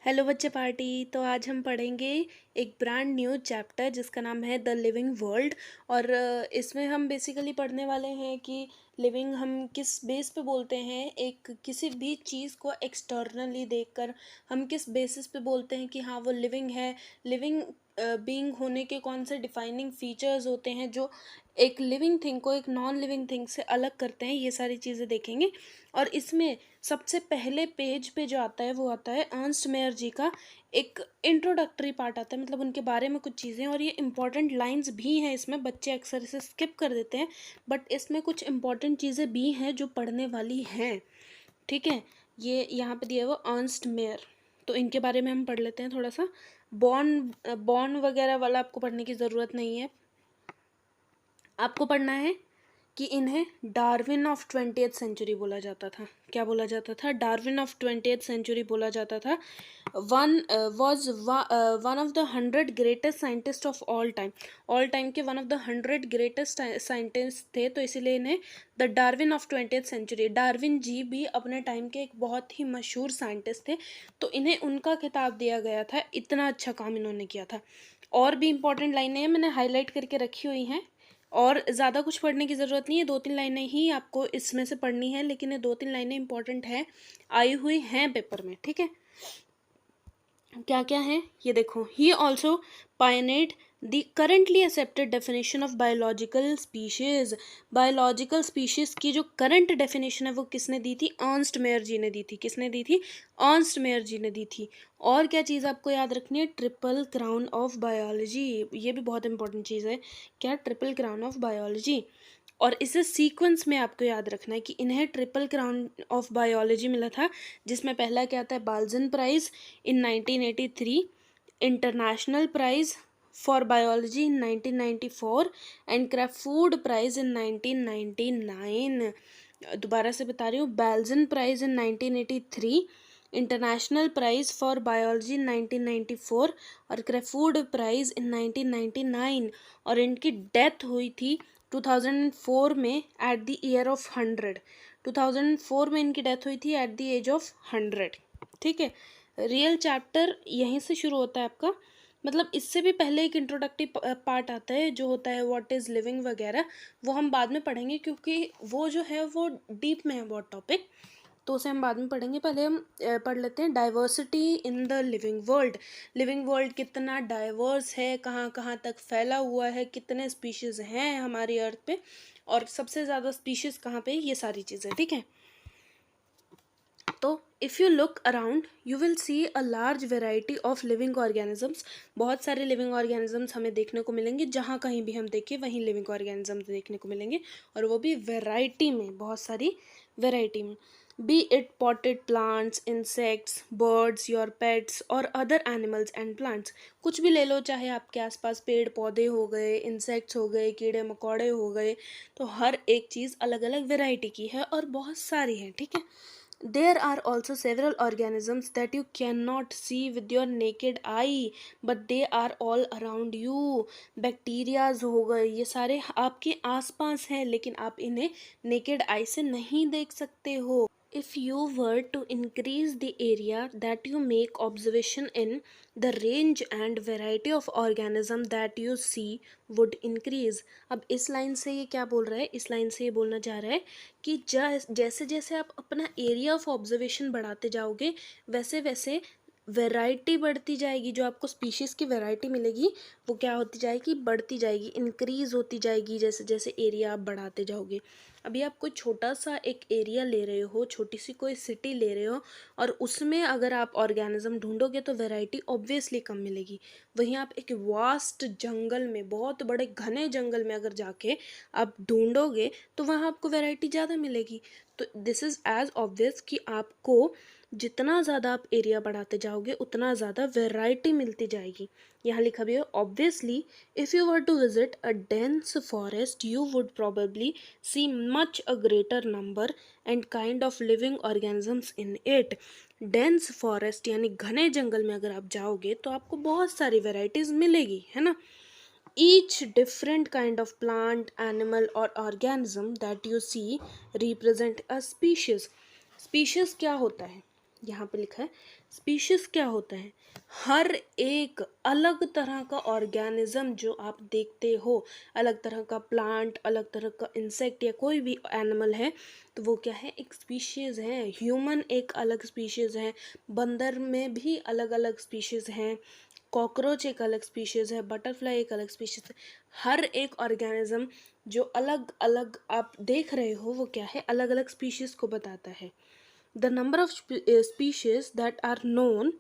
Hello बच्चे party. तो आज हम पढ़ेंगे एक ब्रांड न्यू चैप्टर जिसका नाम है द लिविंग वर्ल्ड। और इसमें हम बेसिकली पढ़ने वाले हैं कि लिविंग हम किस बेस पे बोलते हैं। एक किसी भी चीज़ को एक्सटर्नली देखकर हम किस बेसिस पे बोलते हैं कि हाँ वो लिविंग है। लिविंग बीइंग होने के कौन से डिफाइनिंग फीचर्स होते हैं जो एक लिविंग थिंग को एक नॉन लिविंग थिंग से अलग करते हैं, ये सारी चीज़ें देखेंगे। और इसमें सबसे पहले पेज पे जो आता है वो आता है अर्नस्ट मेयर जी का एक इंट्रोडक्टरी पार्ट आता है, मतलब उनके बारे में कुछ चीज़ें। और ये इंपॉर्टेंट लाइंस भी हैं इसमें, बच्चे अक्सर इसे स्किप कर देते हैं, बट इसमें कुछ इंपॉर्टेंट चीज़ें भी हैं जो पढ़ने वाली हैं। ठीक है, ये यहाँ पे दिया हुआ अर्नस्ट मेयर, तो इनके बारे में हम पढ़ लेते हैं थोड़ा सा। बॉर्न बॉर्न वगैरह वाला आपको पढ़ने की ज़रूरत नहीं है। आपको पढ़ना है कि इन्हें डार्विन ऑफ 20th सेंचुरी बोला जाता था। क्या बोला जाता था? डार्विन ऑफ 20th सेंचुरी बोला जाता था। One was one of the 100 greatest scientist of all time. All time के one of the 100 greatest scientist थे, तो इसीलिए इन्हें the Darwin of 20th century. Darwin ji भी अपने टाइम के एक बहुत ही मशहूर साइंटिस्ट थे, तो इन्हें उनका खिताब दिया गया था, इतना अच्छा काम इन्होंने किया था। और भी इंपॉर्टेंट लाइनें हैं, मैंने हाईलाइट करके रखी हुई हैं, और ज़्यादा कुछ पढ़ने की ज़रूरत नहीं है, 2-3 लाइनें ही आपको इसमें से पढ़नी है, लेकिन ये 2-3 लाइनें इंपॉर्टेंट है, आई हुई हैं पेपर में। ठीक है, क्या क्या है ये देखो। He also pioneered the currently accepted definition of biological species. Biological species की जो करंट डेफिनेशन है वो किसने दी थी? अर्नस्ट मेयर जी ने दी थी। किसने दी थी? अर्नस्ट मेयर जी ने दी थी। और क्या चीज़ आपको याद रखनी है? ट्रिपल क्राउन ऑफ बायोलॉजी, ये भी बहुत इंपॉर्टेंट चीज़ है। क्या? Triple crown of biology. और इसे सीक्वेंस में आपको याद रखना है कि इन्हें ट्रिपल क्राउन ऑफ बायोलॉजी मिला था, जिसमें पहला क्या आता है? Balzan prize in 1983, international prize for biology in 1994 and Crafoord prize in 1999। दोबारा से बता रही हूँ, Balzan prize in 1983, international prize for biology 1994 और क्राफूड प्राइज़ इन 1999। और इनकी डेथ हुई थी 2004 में एट द ईयर ऑफ 100। 2004 में इनकी डेथ हुई थी एट द एज ऑफ 100। ठीक है, रियल चैप्टर यहीं से शुरू होता है आपका, मतलब इससे भी पहले एक इंट्रोडक्टिव पार्ट आता है जो होता है व्हाट इज़ लिविंग वगैरह, वो हम बाद में पढ़ेंगे क्योंकि वो जो है वो डीप में है बहुत टॉपिक, तो उसे हम बाद में पढ़ेंगे। पहले हम पढ़ लेते हैं diversity in the living world. Living world कितना डाइवर्स है, कहाँ कहाँ तक फैला हुआ है, कितने स्पीशीज़ हैं हमारी अर्थ पे, और सबसे ज़्यादा स्पीशीज़ कहाँ पे, ये सारी चीज़ें। ठीक है, तो if you look around you will see a large variety of living organisms. बहुत सारे लिविंग ऑर्गेनिजम्स हमें देखने को मिलेंगे, जहाँ कहीं भी हम देखें वहीं लिविंग ऑर्गेनिजम्स देखने को मिलेंगे, और वो भी वेराइटी में, बहुत सारी वेराइटी में। B it potted plants, insects, birds, your pets और अदर एनिमल्स एंड प्लांट्स। कुछ भी ले लो, चाहे आपके आसपास पेड़ पौधे हो गए, इंसेक्ट्स हो गए, कीड़े मकोड़े हो गए, तो हर एक चीज़ अलग अलग वेराइटी की है और बहुत सारी है। ठीक है, there are also several organisms that you cannot see with your naked eye, but they are all around you. Bacterias हो गए, ये सारे आपके आसपास हैं, लेकिन आप इन्हें नेकेड आई से नहीं देख सकते हो। If you were to increase the area that you make observation in, the range and variety of organism that you see would increase. अब इस लाइन से ये क्या बोल रहा है? इस लाइन से ये बोलना चाह रहा है कि जैसे जैसे आप अपना एरिया ऑफ ऑब्जर्वेशन बढ़ाते जाओगे, वैसे वैसे वैरायटी बढ़ती जाएगी। जो आपको स्पीशीज़ की वैरायटी मिलेगी वो क्या होती जाएगी? बढ़ती जाएगी, इंक्रीज़ होती जाएगी जैसे जैसे एरिया आप बढ़ाते जाओगे। अभी आप कोई छोटा सा एक एरिया ले रहे हो, छोटी सी कोई सिटी ले रहे हो, और उसमें अगर आप ऑर्गेनिज्म ढूंढोगे तो वैरायटी ऑब्वियसली कम मिलेगी। वहीं आप एक वास्ट जंगल में, बहुत बड़े घने जंगल में अगर जाके आप ढूंढोगे तो वहाँ आपको वैरायटी ज़्यादा मिलेगी। तो दिस इज़ एज ऑब्वियस कि आपको जितना ज़्यादा आप एरिया बढ़ाते जाओगे उतना ज़्यादा वैरायटी मिलती जाएगी। यहाँ लिखा भी है, obviously if you were to visit a dense forest you would probably see much a greater number and kind of living organisms in it. Dense forest यानी घने जंगल में अगर आप जाओगे तो आपको बहुत सारी वेराइटीज़ मिलेगी, है ना। Each different kind of plant, animal और organism that you see represent a species. Species क्या होता है? यहाँ पे लिखा है स्पीशीज क्या होता है? हर एक अलग तरह का ऑर्गेनिज्म जो आप देखते हो, अलग तरह का प्लांट, अलग तरह का इंसेक्ट या कोई भी एनिमल है, तो वो क्या है? एक स्पीशीज है। ह्यूमन एक अलग स्पीशीज है, बंदर में भी अलग अलग स्पीशीज हैं, कॉकरोच एक अलग स्पीशीज है, बटरफ्लाई एक अलग स्पीशीज है। हर एक ऑर्गेनिज्म जो अलग अलग आप देख रहे हो वो क्या है? अलग अलग स्पीशीज को बताता है। The number of species that are known,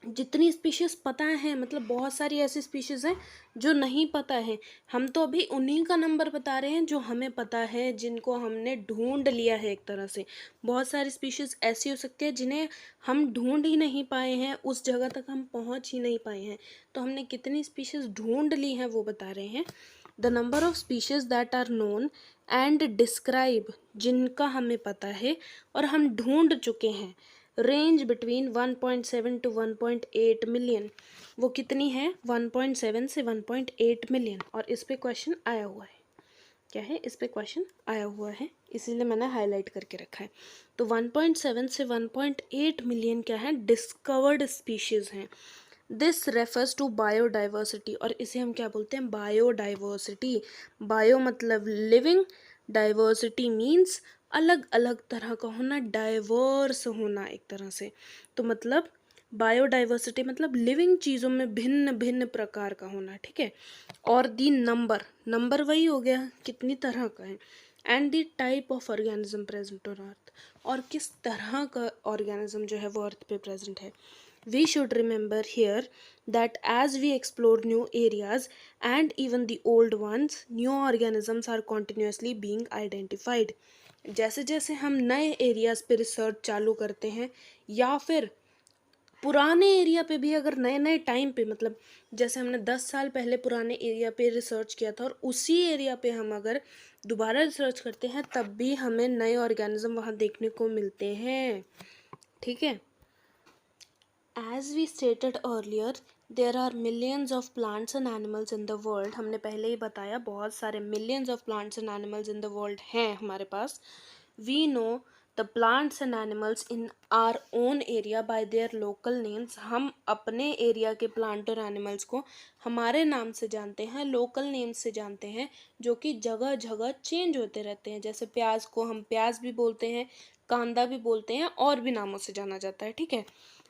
जितनी स्पीशीज पता है, मतलब बहुत सारी ऐसी स्पीशीज हैं जो नहीं पता है। हम तो अभी उन्हीं का नंबर बता रहे हैं जो हमें पता है, जिनको हमने ढूंढ लिया है एक तरह से। बहुत सारी स्पीशीज ऐसी हो सकती है जिन्हें हम ढूंढ ही नहीं पाए हैं, उस जगह तक हम पहुंच ही नहीं पाए हैं। तो हमने कितनी स्पीशीज ढूंढ ली हैं वो बता रहे हैं। The number of species that are known and describe, जिनका हमें पता है और हम ढूंढ चुके हैं, रेंज बिटवीन 1.7 टू 1.8 मिलियन। वो कितनी है? 1.7 से 1.8 मिलियन। और इस पे क्वेश्चन आया हुआ है। क्या है? इस पे क्वेश्चन आया हुआ है, इसीलिए मैंने हाईलाइट करके रखा है। तो 1.7 से 1.8 मिलियन क्या है? डिस्कवर्ड स्पीशीज हैं। दिस रेफर्स टू बायोडाइवर्सिटी, और इसे हम क्या बोलते हैं? बायोडाइवर्सिटी। बायो मतलब लिविंग, डाइवर्सिटी मीन्स अलग अलग तरह का होना, डाइवर्स होना एक तरह से। तो मतलब बायोडाइवर्सिटी मतलब लिविंग चीज़ों में भिन्न भिन्न प्रकार का होना, ठीक है। और दी नंबर, नंबर वही हो गया कितनी तरह का है। And the type of organism present on earth, और किस तरह का ऑर्गेनिज्म जो है वो अर्थ पे प्रेजेंट है। We should remember here that as we explore new areas and even the old ones, new organisms are continuously being identified. जैसे जैसे हम नए एरियाज पे रिसर्च चालू करते हैं, या फिर पुराने एरिया पे भी अगर नए नए टाइम पे, मतलब जैसे हमने 10 साल पहले पुराने एरिया पे रिसर्च किया था और उसी एरिया पे हम अगर दोबारा रिसर्च करते हैं, तब भी हमें नए ऑर्गेनिज्म वहाँ देखने को मिलते हैं, ठीक है। As we stated earlier, there are millions of plants and animals in the world. हमने पहले ही बताया बहुत सारे millions of plants and animals in the world हैं हमारे पास. We know the plants and animals in our own area by their local names. हम अपने area के प्लांट और एनिमल्स को हमारे नाम से जानते हैं, लोकल नेम्स से जानते हैं, जो कि जगह जगह चेंज होते रहते हैं। जैसे प्याज को हम प्याज भी बोलते हैं, कांदा भी बोलते हैं, और भी नामों से जाना जाता है, ठीक है।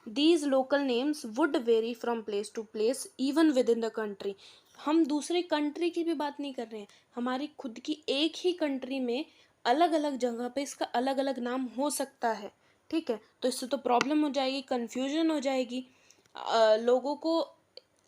These local names would vary from place to place even within the country. हम दूसरे कंट्री की भी बात नहीं कर रहे हैं, हमारी खुद की एक ही कंट्री में अलग अलग जगह पे इसका अलग अलग नाम हो सकता है, ठीक है। तो इससे तो प्रॉब्लम हो जाएगी, कंफ्यूजन हो जाएगी लोगों को।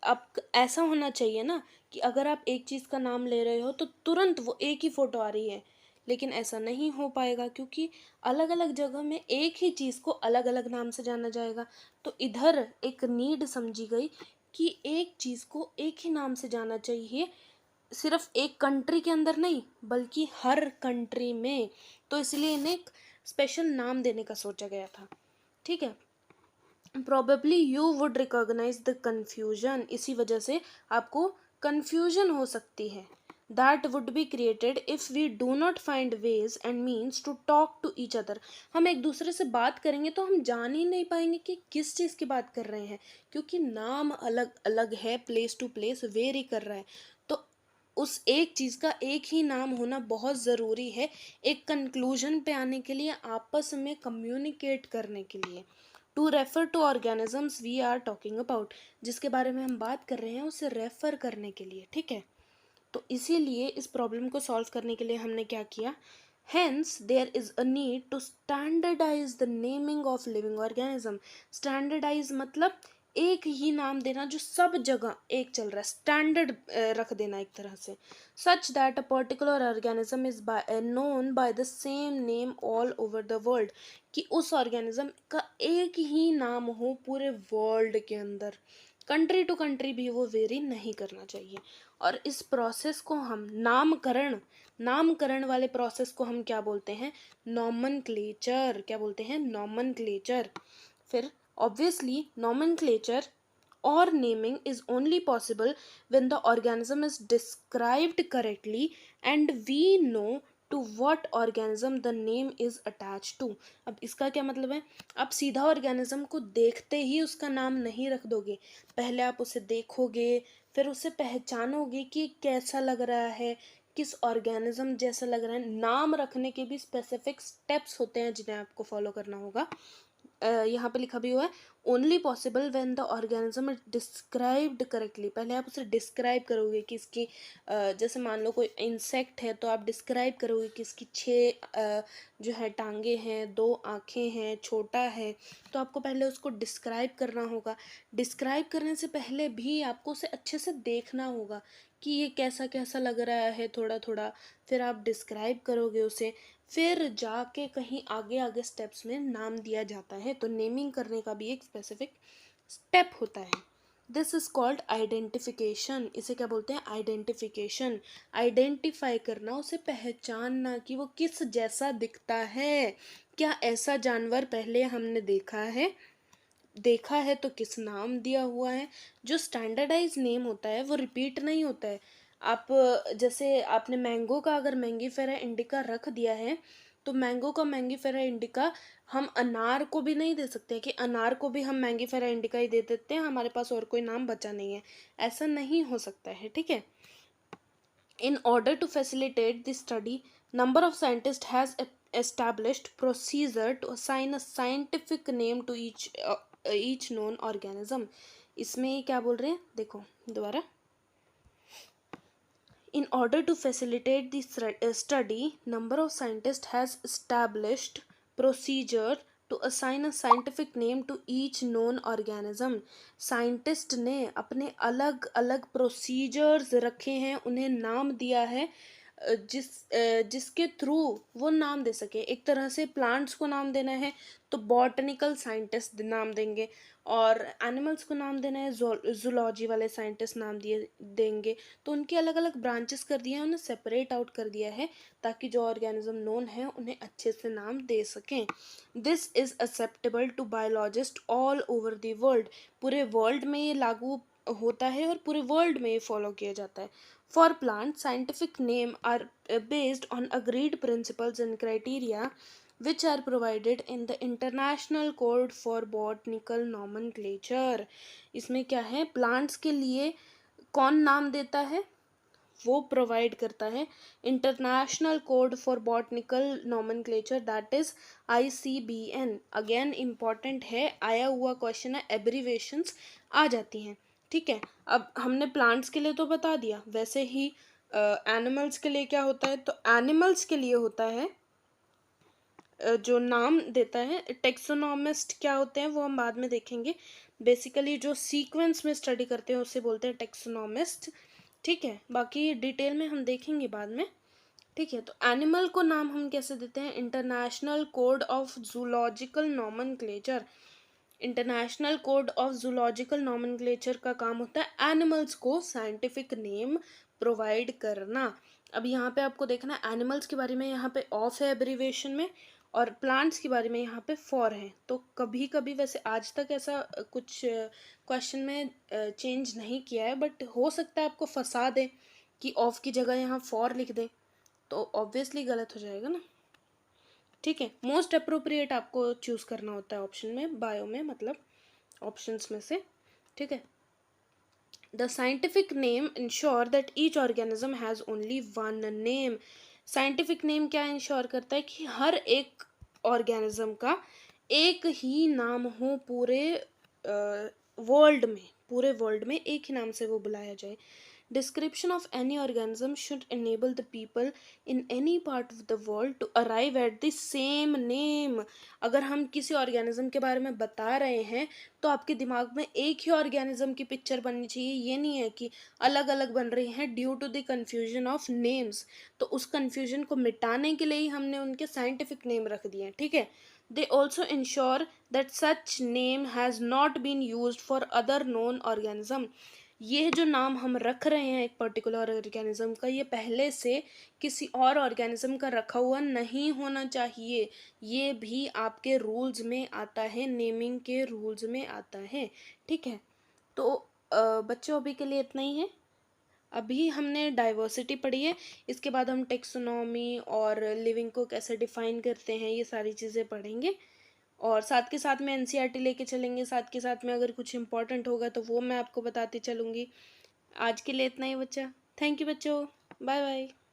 अब ऐसा होना चाहिए ना कि अगर आप एक चीज़ का नाम ले रहे हो तो तुरंत वो एक ही फ़ोटो आ रही है, लेकिन ऐसा नहीं हो पाएगा क्योंकि अलग अलग जगह में एक ही चीज़ को अलग अलग नाम से जाना जाएगा। तो इधर एक नीड समझी गई कि एक चीज़ को एक ही नाम से जाना चाहिए, सिर्फ एक कंट्री के अंदर नहीं बल्कि हर कंट्री में। तो इसलिए इन्हें एक स्पेशल नाम देने का सोचा गया था, ठीक है। Probably you would recognize the confusion, इसी वजह से आपको confusion हो सकती है। That would be created if we do not find ways and means to talk to each other. हम एक दूसरे से बात करेंगे तो हम जान ही नहीं पाएंगे कि किस चीज़ की बात कर रहे हैं, क्योंकि नाम अलग अलग है, प्लेस टू प्लेस वेरी कर रहा है। तो उस एक चीज़ का एक ही नाम होना बहुत ज़रूरी है एक कंक्लूजन पे आने के लिए, आपस में कम्युनिकेट करने के लिए। To refer to organisms we are talking about, जिसके बारे में हम बात कर रहे हैं उसे रेफर करने के लिए, ठीक है। तो इसीलिए इस प्रॉब्लम को सॉल्व करने के लिए हमने क्या किया, hence there is a need to standardize the naming of living organism. Standardize मतलब एक ही नाम देना जो सब जगह एक चल रहा है, स्टैंडर्ड रख देना एक तरह से, such that a particular organism is known by the same name all over the world, कि उस ऑर्गेनिज्म का एक ही नाम हो पूरे वर्ल्ड के अंदर, कंट्री टू कंट्री भी वो वेरी नहीं करना चाहिए। और इस प्रोसेस को हम नामकरण वाले प्रोसेस को हम क्या बोलते हैं, नॉमनक्लेचर। क्या बोलते हैं? नॉमनक्लेचर। फिर obviously nomenclature or naming is only possible when the organism is described correctly and we know to what organism the name is attach to. अब इसका क्या मतलब है, आप सीधा ऑर्गेनिज्म को देखते ही उसका नाम नहीं रख दोगे, पहले आप उसे देखोगे, फिर उसे पहचानोगे कि कैसा लग रहा है, किस ऑर्गेनिज्म जैसा लग रहा है। नाम रखने के भी स्पेसिफिक स्टेप्स होते हैं जिन्हें आपको फॉलो करना होगा। यहाँ पे लिखा भी हुआ है, only possible when the organism is described correctly. पहले आप उसे डिस्क्राइब करोगे कि इसकी जैसे मान लो कोई इंसेक्ट है तो आप डिस्क्राइब करोगे कि इसकी 6 जो है टांगे हैं, 2 आँखें हैं, छोटा है, तो आपको पहले उसको डिस्क्राइब करना होगा। डिस्क्राइब करने से पहले भी आपको उसे अच्छे से देखना होगा कि ये कैसा कैसा लग रहा है थोड़ा थोड़ा, फिर आप डिस्क्राइब करोगे उसे, फिर जाके कहीं आगे आगे स्टेप्स में नाम दिया जाता है। तो नेमिंग करने का भी एक स्पेसिफिक स्टेप होता है। This is called identification. इसे क्या बोलते हैं, आइडेंटिफिकेशन। आइडेंटिफाई करना, उसे पहचानना कि वो किस जैसा दिखता है, क्या ऐसा जानवर पहले हमने देखा है, देखा है तो किस नाम दिया हुआ है। जो स्टैंडर्डाइज नेम होता है वो रिपीट नहीं होता है। आप जैसे आपने मैंगो का अगर मैंगीफेरा इंडिका रख दिया है, तो मैंगो का मैंगीफेरा इंडिका हम अनार को भी नहीं दे सकते कि अनार को भी हम मैंगीफेरा इंडिका ही दे देते हैं, हमारे पास और कोई नाम बचा नहीं है। ऐसा नहीं हो सकता है, ठीक है। In order to facilitate this study, number of scientists has established procedure to assign a scientific name to each known organism. इसमें क्या बोल रहे हैं, देखो दोबारा। In order to facilitate the study, number of scientists has established procedure to assign a scientific name to each known organism. Scientist ने अपने अलग अलग प्रोसीजर्स रखे हैं, उन्हें नाम दिया है, जिसके थ्रू वो नाम दे सके। एक तरह से प्लांट्स को नाम देना है तो बॉटनिकल साइंटिस्ट नाम देंगे, और एनिमल्स को नाम देना है जूलॉजी वाले साइंटिस्ट नाम दिए देंगे। तो उनकी अलग अलग ब्रांचेस कर दिए हैं, उन्हें सेपरेट आउट कर दिया है ताकि जो ऑर्गेनिज्म नोन है उन्हें अच्छे से नाम दे सकें। This is acceptable to biologist all over the world. पूरे वर्ल्ड में ये लागू होता है और पूरे वर्ल्ड में ये फॉलो किया जाता है। For plant, scientific name are based on agreed principles and criteria which are provided in the International Code for Botanical Nomenclature। इसमें क्या है, प्लांट्स के लिए कौन नाम देता है, वो प्रोवाइड करता है international code for botanical nomenclature, that is ICBN। Again important है, आया हुआ क्वेश्चन है, एब्रीवेशंस आ जाती हैं, ठीक है। अब हमने प्लांट्स के लिए तो बता दिया, वैसे ही एनिमल्स के लिए क्या होता है, तो एनिमल्स के लिए होता है जो नाम देता है टेक्सोनॉमिस्ट। क्या होते हैं वो हम बाद में देखेंगे। बेसिकली जो सीक्वेंस में स्टडी करते हैं उसे बोलते हैं टेक्सोनॉमिस्ट, ठीक है। बाकी डिटेल में हम देखेंगे बाद में, ठीक है। तो एनिमल को नाम हम कैसे देते हैं, international code of zoological nomenclature. International code of zoological nomenclature का काम होता है एनिमल्स को साइंटिफिक नेम प्रोवाइड करना। अब यहाँ पे आपको देखना है एनिमल्स के बारे में यहाँ पे ऑफ है एब्रीवेशन में, और प्लांट्स के बारे में यहाँ पे फॉर है। तो कभी कभी, वैसे आज तक ऐसा कुछ क्वेश्चन में चेंज नहीं किया है, बट हो सकता है आपको फंसा दे कि ऑफ की जगह यहाँ फॉर लिख दे, तो ऑब्वियसली गलत हो जाएगा ना, ठीक है। मोस्ट अप्रोप्रिएट आपको चूज करना होता है ऑप्शन में, बायो में मतलब ऑप्शंस में से, ठीक है। The scientific name ensure that each organism has only one name. Scientific name क्या इंश्योर करता है कि हर एक ऑर्गेनिज्म का एक ही नाम हो, पूरे वर्ल्ड में, पूरे वर्ल्ड में एक ही नाम से वो बुलाया जाए। Description of any organism should enable the people in any part of the world to arrive at the same name। अगर हम किसी ऑर्गेनिज्म के बारे में बता रहे हैं तो आपके दिमाग में एक ही ऑर्गेनिज्म की पिक्चर बननी चाहिए, ये नहीं है कि अलग अलग बन रही हैं due to the confusion of names. तो उस कन्फ्यूजन को मिटाने के लिए ही हमने उनके साइंटिफिक नेम रख दिए हैं, ठीक है। They also ensure that such name has not been used for other known organism. ये जो नाम हम रख रहे हैं एक पर्टिकुलर ऑर्गेनिज्म का, ये पहले से किसी और ऑर्गेनिज्म का रखा हुआ नहीं होना चाहिए। ये भी आपके रूल्स में आता है, नेमिंग के रूल्स में आता है, ठीक है। तो बच्चों अभी के लिए इतना ही है। अभी हमने डाइवर्सिटी पढ़ी है, इसके बाद हम टेक्सोनॉमी और लिविंग को कैसे डिफाइन करते हैं ये सारी चीज़ें पढ़ेंगे। और साथ के साथ में एनसीईआरटी लेके चलेंगे, साथ के साथ में अगर कुछ इंपॉर्टेंट होगा तो वो मैं आपको बताती चलूँगी। आज के लिए इतना ही बच्चा। थैंक यू बच्चों। Bye bye.